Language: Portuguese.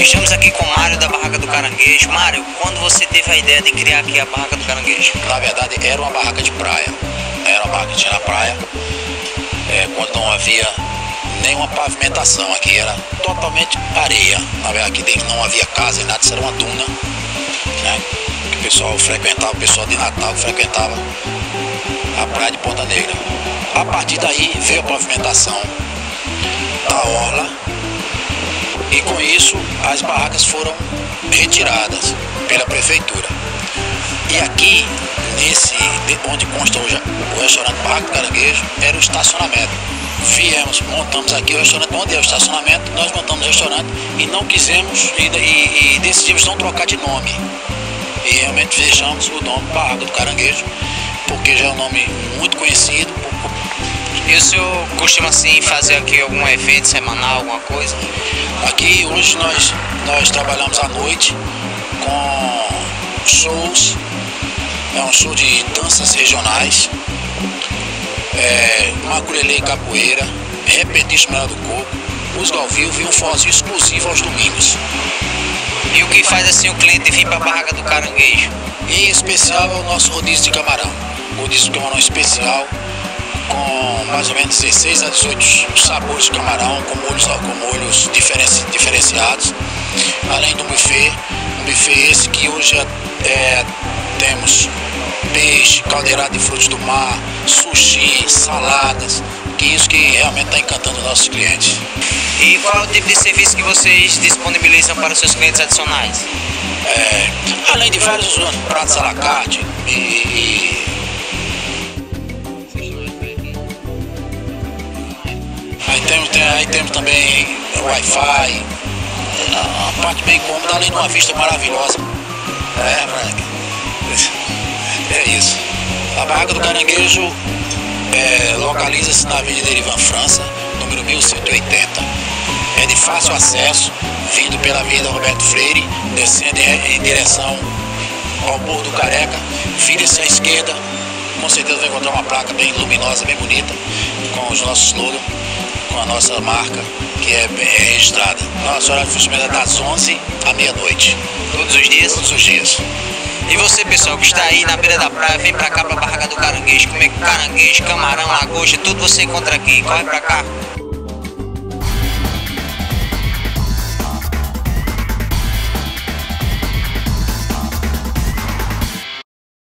Estamos aqui com o Mário da Barraca do Caranguejo. Mário, quando você teve a ideia de criar aqui a Barraca do Caranguejo? Na verdade era uma barraca de praia. Era uma barraca que tinha na praia. Quando não havia nenhuma pavimentação aqui, era totalmente areia. Na verdade aqui dentro não havia casa e nada, isso era uma duna, né? Que o pessoal frequentava, o pessoal de Natal frequentava a praia de Ponta Negra. A partir daí veio a pavimentação da orla e com isso as barracas foram retiradas pela prefeitura. E aqui, onde consta hoje o restaurante Barraca do Caranguejo, era o estacionamento. Montamos aqui o restaurante, onde é o estacionamento, nós montamos o restaurante e não quisemos e decidimos não trocar de nome. E realmente deixamos o nome Barraca do Caranguejo, porque já é um nome muito conhecido. E o senhor costuma assim fazer aqui algum evento semanal, alguma coisa? Aqui hoje nós trabalhamos à noite com shows, é um show de danças regionais, maculelê e capoeira, repetismo do coco, música ao vivo e um forró exclusivo aos domingos. E o que faz assim o cliente vir para a Barraca do Caranguejo? Em especial é o nosso rodízio de camarão. Rodízio de camarão especial, com mais ou menos 16 a 18 sabores de camarão, com molhos diferenciados. Além do buffet, um buffet esse que hoje temos peixe, caldeirada de frutos do mar, sushi, saladas, que isso que realmente está encantando os nossos clientes. E qual é o tipo de serviço que vocês disponibilizam para os seus clientes adicionais? Além de vários pratos à la carte Aí temos também Wi-Fi, uma parte bem cômoda, além de uma vista maravilhosa. É isso. A Barraca do Caranguejo localiza-se na Avenida Erivan França, número 1180. É de fácil acesso, vindo pela Avenida Roberto Freire, descendo em direção ao Morro do Careca, vira-se à esquerda, com certeza vai encontrar uma placa bem luminosa, bem bonita, com os nossos slogans, com a nossa marca, que é registrada. Nosso horário de funcionamento é das 11 à meia-noite. Todos os dias? Todos os dias. E você, pessoal, que está aí na beira da praia, vem pra cá, pra Barraca do Caranguejo, comer caranguejo, camarão, lagosta, tudo você encontra aqui. Corre pra cá.